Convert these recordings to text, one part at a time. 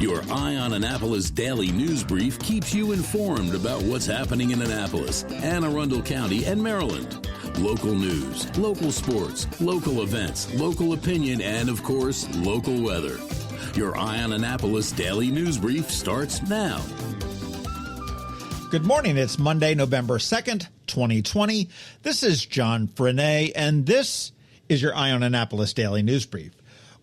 Your Eye on Annapolis daily news brief keeps you informed about what's happening in Annapolis, Anne Arundel County, and Maryland. Local news, local sports, local events, local opinion, and, of course, local weather. Your Eye on Annapolis daily news brief starts now. Good morning. It's Monday, November 2nd, 2020. This is John Frenaye, and this is your Eye on Annapolis daily news brief.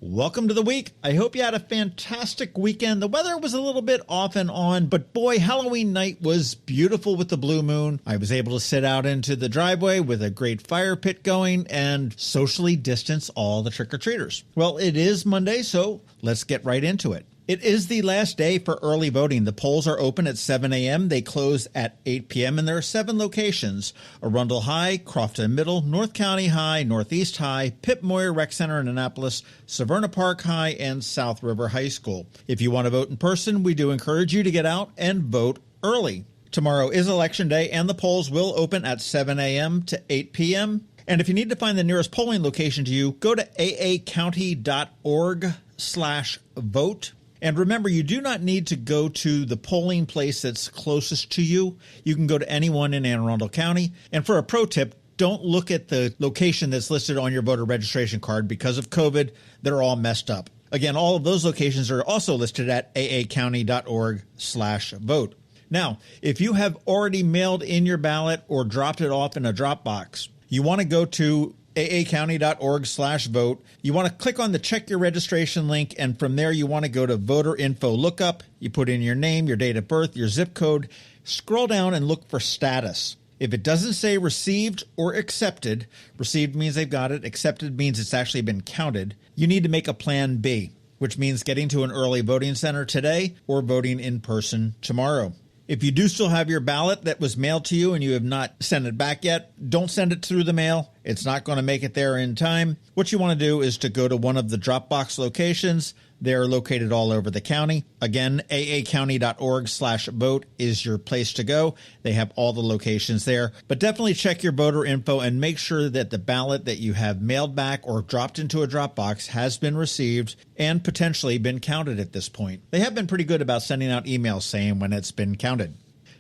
Welcome to the week. I hope you had a fantastic weekend. The weather was a little bit off and on, but boy, Halloween night was beautiful with the blue moon. I was able to sit out into the driveway with a great fire pit going and socially distance all the trick-or-treaters. Well, it is Monday, so let's get right into it. It is the last day for early voting. The polls are open at 7 a.m. They close at 8 p.m. and there are 7 locations: Arundel High, Crofton Middle, North County High, Northeast High, Pip Moyer Rec Center in Annapolis, Severna Park High, and South River High School. If you want to vote in person, we do encourage you to get out and vote early. Tomorrow is Election Day and the polls will open at 7 a.m. to 8 p.m. And if you need to find the nearest polling location to you, go to aacounty.org/vote. And remember, you do not need to go to the polling place that's closest to you. You can go to anyone in Anne Arundel County. And for a pro tip, don't look at the location that's listed on your voter registration card. Because of COVID, they're all messed up. Again, all of those locations are also listed at aacounty.org/vote. Now, if you have already mailed in your ballot or dropped it off in a drop box, you want to go to aacounty.org/vote. You want to click on the check your registration link, and from there you want to go to voter info lookup. You put in your name, your date of birth, your zip code, scroll down and look for status. If it doesn't say received or accepted, received means they've got it, accepted means it's actually been counted, you need to make a plan B, which means getting to an early voting center today or voting in person tomorrow. If you do still have your ballot that was mailed to you and you have not sent it back yet, don't send it through the mail. It's not going to make it there in time. What you want to do is to go to one of the Dropbox locations. They're located all over the county. Again, aacounty.org/vote is your place to go. They have all the locations there. But definitely check your voter info and make sure that the ballot that you have mailed back or dropped into a Dropbox has been received and potentially been counted at this point. They have been pretty good about sending out emails saying when it's been counted.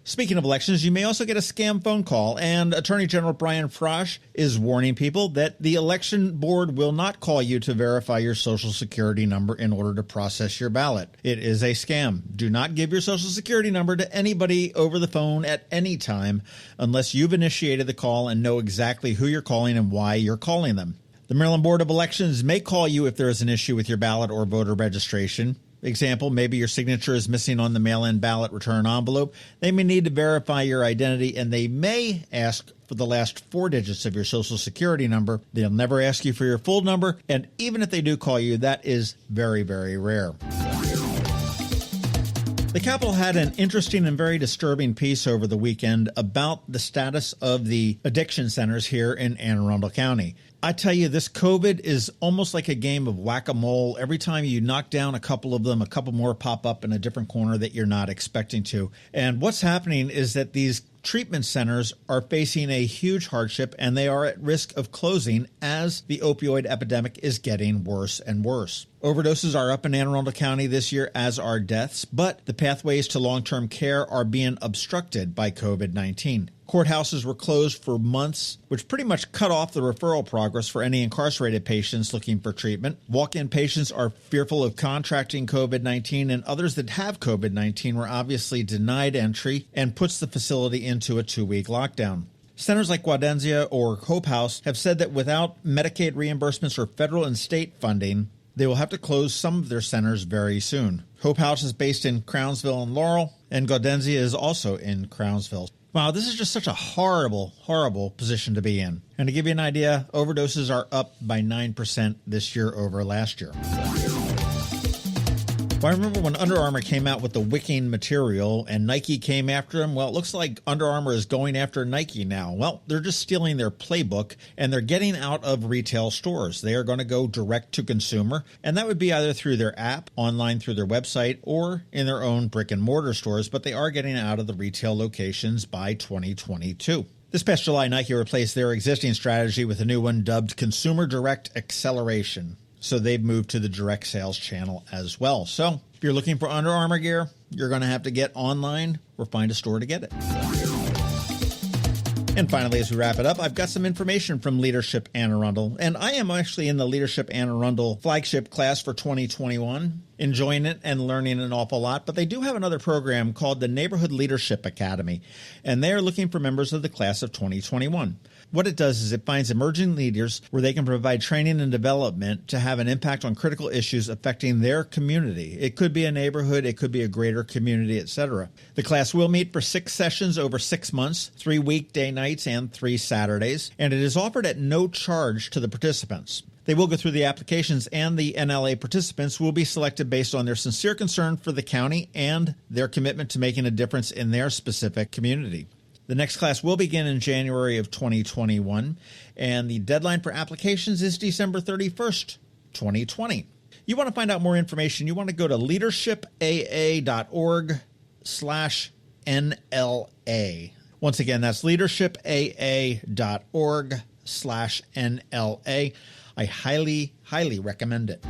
Speaking of elections, you may also get a scam phone call, and Attorney General Brian Frosh is warning people that the election board will not call you to verify your Social Security number in order to process your ballot. It is a scam. Do not give your Social Security number to anybody over the phone at any time unless you've initiated the call and know exactly who you're calling and why you're calling them. The Maryland Board of Elections may call you if there is an issue with your ballot or voter registration. Example, maybe your signature is missing on the mail-in ballot return envelope. They may need to verify your identity, and they may ask for the last 4 digits of your Social Security number. They'll never ask you for your full number, and even if they do call you, that is very, very rare. The Capitol had an interesting and very disturbing piece over the weekend about the status of the addiction centers here in Anne Arundel County. I tell you, this COVID is almost like a game of whack-a-mole. Every time you knock down a couple of them, a couple more pop up in a different corner that you're not expecting to. And what's happening is that these treatment centers are facing a huge hardship, and they are at risk of closing as the opioid epidemic is getting worse and worse. Overdoses are up in Anne Arundel County this year, as are deaths, but the pathways to long-term care are being obstructed by COVID-19. Courthouses were closed for months, which pretty much cut off the referral progress for any incarcerated patients looking for treatment. Walk-in patients are fearful of contracting COVID-19, and others that have COVID-19 were obviously denied entry and puts the facility into a 2-week lockdown. Centers like Gaudenzia or Hope House have said that without Medicaid reimbursements or federal and state funding, they will have to close some of their centers very soon. Hope House is based in Crownsville and Laurel, and Gaudenzia is also in Crownsville. Wow, this is just such a horrible, horrible position to be in. And to give you an idea, overdoses are up by 9% this year over last year. Well, I remember when Under Armour came out with the wicking material and Nike came after them. Well, it looks like Under Armour is going after Nike now. Well, they're just stealing their playbook, and they're getting out of retail stores. They are going to go direct to consumer, and that would be either through their app, online through their website, or in their own brick and mortar stores, but they are getting out of the retail locations by 2022. This past July, Nike replaced their existing strategy with a new one dubbed Consumer Direct Acceleration. So they've moved to the direct sales channel as well. So if you're looking for Under Armour gear, you're going to have to get online or find a store to get it. And finally, as we wrap it up, I've got some information from Leadership Anne Arundel. And I am actually in the Leadership Anne Arundel flagship class for 2021, enjoying it and learning an awful lot. But they do have another program called the Neighborhood Leadership Academy, and they are looking for members of the class of 2021. What it does is it finds emerging leaders where they can provide training and development to have an impact on critical issues affecting their community. It could be a neighborhood, it could be a greater community, etc. The class will meet for 6 sessions over 6 months, 3 weekday nights and 3 Saturdays, and it is offered at no charge to the participants. They will go through the applications, and the NLA participants will be selected based on their sincere concern for the county and their commitment to making a difference in their specific community. The next class will begin in January of 2021, and the deadline for applications is December 31st, 2020. You want to find out more information, you want to go to leadershipaa.org/NLA. Once again, that's leadershipaa.org/NLA. I highly, highly recommend it.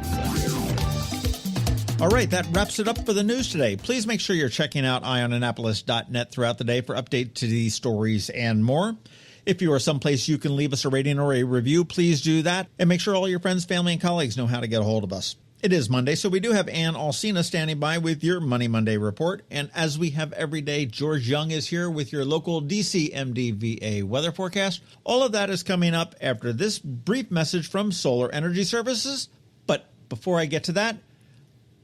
All right, that wraps it up for the news today. Please make sure you're checking out eyeonannapolis.net throughout the day for updates to these stories and more. If you are someplace you can leave us a rating or a review, please do that. And make sure all your friends, family, and colleagues know how to get a hold of us. It is Monday, so we do have Ann Alsina standing by with your Money Monday report. And as we have every day, George Young is here with your local DC MDVA weather forecast. All of that is coming up after this brief message from Solar Energy Services. But before I get to that,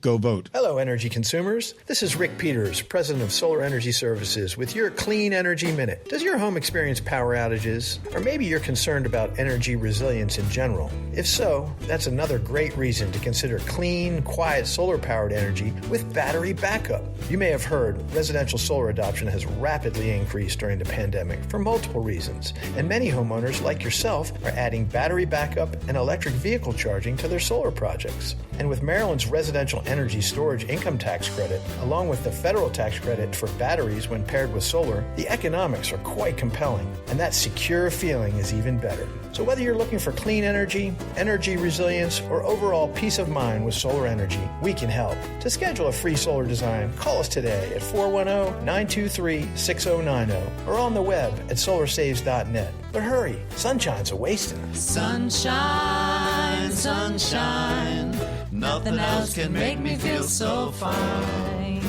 go vote. Hello, energy consumers. This is Rick Peters, president of Solar Energy Services, with your Clean Energy Minute. Does your home experience power outages? Or maybe you're concerned about energy resilience in general? If so, that's another great reason to consider clean, quiet solar-powered energy with battery backup. You may have heard residential solar adoption has rapidly increased during the pandemic for multiple reasons, and many homeowners like yourself are adding battery backup and electric vehicle charging to their solar projects. And with Maryland's residential energy storage income tax credit, along with the federal tax credit for batteries when paired with solar, the economics are quite compelling, and that secure feeling is even better. So whether you're looking for clean energy, energy resilience, or overall peace of mind with solar energy, we can help. To schedule a free solar design, call us today at 410-923-6090 or on the web at solarsaves.net. But hurry, sunshine's a-wasting. Sunshine, sunshine, nothing else can make me feel so fine.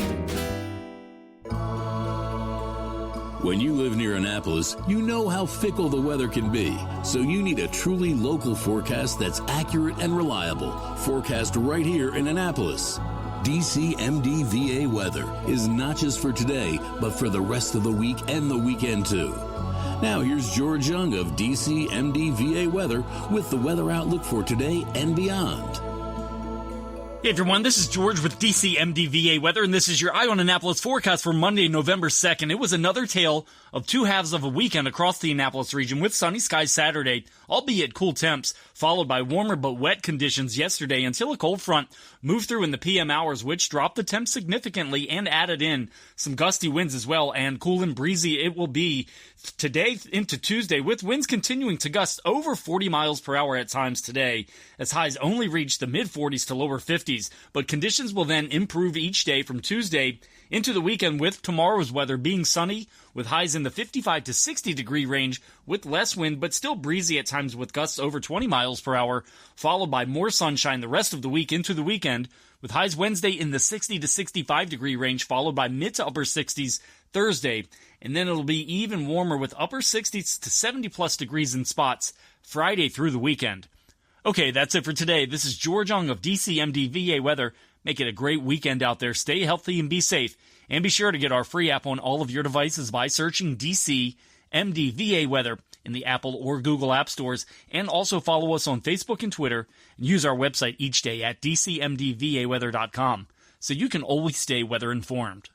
When you live near Annapolis, you know how fickle the weather can be. So you need a truly local forecast that's accurate and reliable. Forecast right here in Annapolis. DCMDVA weather is not just for today, but for the rest of the week and the weekend too. Now here's George Young of DCMDVA weather with the weather outlook for today and beyond. Hey everyone, this is George with DCMDVA Weather, and this is your Eye on Annapolis forecast for Monday, November 2nd. It was another tale of two halves of a weekend across the Annapolis region with sunny skies Saturday, albeit cool temps, followed by warmer but wet conditions yesterday until a cold front moved through in the PM hours, which dropped the temps significantly and added in some gusty winds as well, and cool and breezy it will be today into Tuesday, with winds continuing to gust over 40 miles per hour at times today, as highs only reach the mid-40s to lower 50s. But conditions will then improve each day from Tuesday into the weekend, with tomorrow's weather being sunny, with highs in the 55 to 60 degree range, with less wind but still breezy at times with gusts over 20 miles per hour, followed by more sunshine the rest of the week into the weekend, with highs Wednesday in the 60 to 65 degree range, followed by mid to upper 60s Thursday, and then it'll be even warmer with upper 60s to 70 plus degrees in spots Friday through the weekend. Okay, that's it for today. This is George Young of DCMDVA Weather. Make it a great weekend out there. Stay healthy and be safe. And be sure to get our free app on all of your devices by searching DCMDVA Weather in the Apple or Google App Stores. And also follow us on Facebook and Twitter. And use our website each day at DCMDVAweather.com so you can always stay weather informed.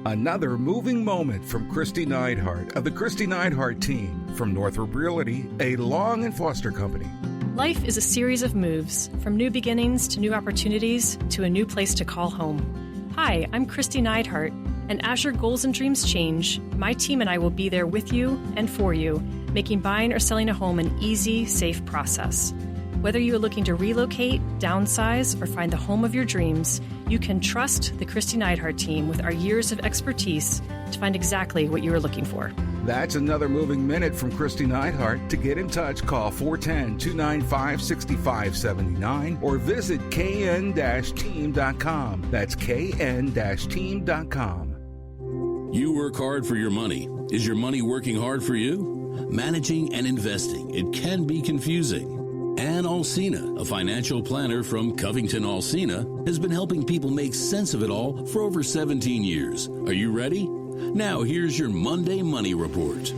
Another moving moment from Christy Neidhart of the Christy Neidhart team from Northrop Realty, a Long and Foster company. Life is a series of moves, from new beginnings to new opportunities to a new place to call home. Hi, I'm Christy Neidhart, and as your goals and dreams change, my team and I will be there with you and for you, making buying or selling a home an easy, safe process. Whether you are looking to relocate, downsize, or find the home of your dreams, you can trust the Christy Neidhart team with our years of expertise to find exactly what you are looking for. That's another Moving Minute from Christy Neidhart. To get in touch, call 410-295-6579 or visit kn-team.com. That's kn-team.com. You work hard for your money. Is your money working hard for you? Managing and investing, it can be confusing. Anne Alsina, a financial planner from CovingtonAlsina, has been helping people make sense of it all for over 17 years. Are you ready? Now here's your Monday Money Report.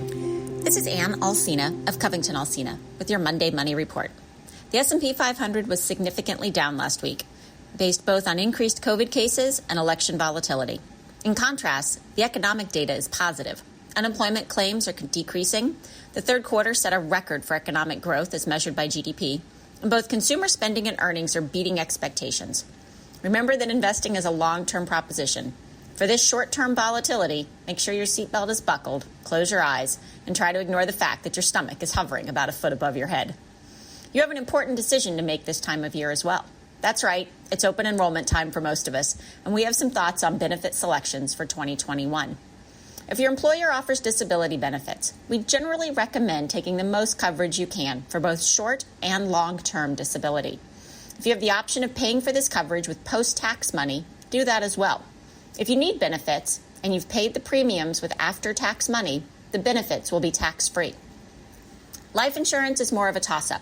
This is Anne Alsina of CovingtonAlsina with your Monday Money Report. The S&P 500 was significantly down last week, based both on increased COVID cases and election volatility. In contrast, the economic data is positive. Unemployment claims are decreasing. The third quarter set a record for economic growth as measured by GDP, and both consumer spending and earnings are beating expectations. Remember that investing is a long-term proposition. For this short-term volatility, make sure your seatbelt is buckled, close your eyes, and try to ignore the fact that your stomach is hovering about a foot above your head. You have an important decision to make this time of year as well. That's right, it's open enrollment time for most of us, and we have some thoughts on benefit selections for 2021. If your employer offers disability benefits, we generally recommend taking the most coverage you can for both short and long-term disability. If you have the option of paying for this coverage with post-tax money, do that as well. If you need benefits and you've paid the premiums with after-tax money, the benefits will be tax-free. Life insurance is more of a toss-up.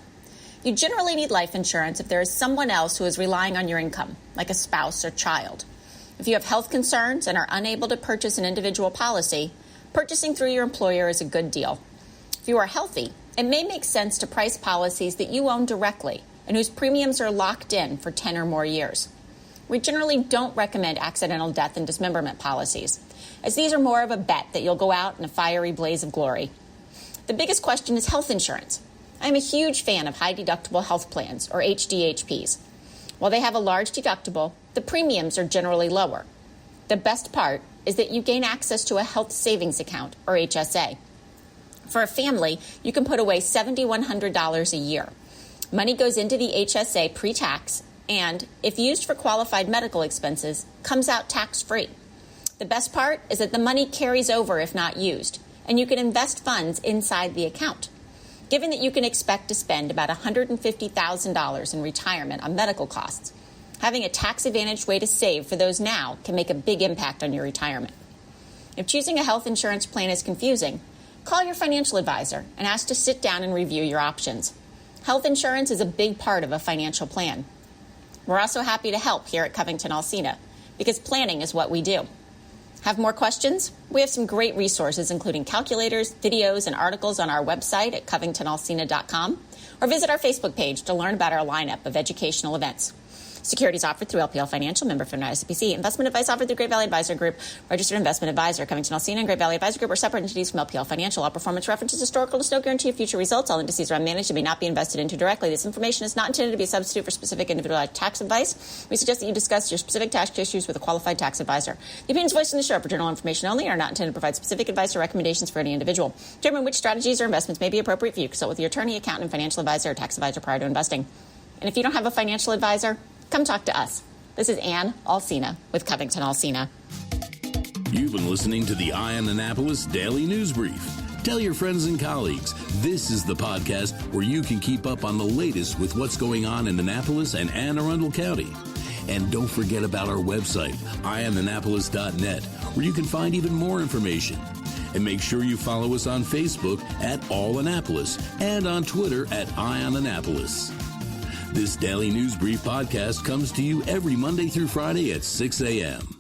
You generally need life insurance if there is someone else who is relying on your income, like a spouse or child. If you have health concerns and are unable to purchase an individual policy, purchasing through your employer is a good deal. If you are healthy, it may make sense to price policies that you own directly and whose premiums are locked in for 10 or more years. We generally don't recommend accidental death and dismemberment policies, as these are more of a bet that you'll go out in a fiery blaze of glory. The biggest question is health insurance. I'm a huge fan of high deductible health plans, or HDHPs. While they have a large deductible, the premiums are generally lower. The best part is that you gain access to a health savings account, or HSA. For a family, you can put away $7,100 a year. Money goes into the HSA pre-tax, and if used for qualified medical expenses, comes out tax-free. The best part is that the money carries over if not used, and you can invest funds inside the account. Given that you can expect to spend about $150,000 in retirement on medical costs, having a tax-advantaged way to save for those now can make a big impact on your retirement. If choosing a health insurance plan is confusing, call your financial advisor and ask to sit down and review your options. Health insurance is a big part of a financial plan. We're also happy to help here at CovingtonAlsina because planning is what we do. Have more questions? We have some great resources, including calculators, videos, and articles on our website at CovingtonAlsina.com, or visit our Facebook page to learn about our lineup of educational events. Securities offered through LPL Financial, member for SPC. Investment advice offered through Great Valley Advisor Group, registered investment advisor. CovingtonAlsina and Great Valley Advisor Group are separate entities from LPL Financial. All performance references historical to no guarantee of future results. All indices are unmanaged and may not be invested into directly. This information is not intended to be a substitute for specific individualized tax advice. We suggest that you discuss your specific tax issues with a qualified tax advisor. The opinions voiced in the show are for general information only and are not intended to provide specific advice or recommendations for any individual. Determine which strategies or investments may be appropriate for you. Consult with your attorney, accountant, financial advisor, or tax advisor prior to investing. And if you don't have a financial advisor, come talk to us. This is Anne Alsina with CovingtonAlsina. You've been listening to the Eye on Annapolis Daily News Brief. Tell your friends and colleagues, this is the podcast where you can keep up on the latest with what's going on in Annapolis and Anne Arundel County. And don't forget about our website, eyeonannapolis.net, where you can find even more information. And make sure you follow us on Facebook at All Annapolis and on Twitter at Eye on Annapolis. This Daily News Brief podcast comes to you every Monday through Friday at 6 a.m.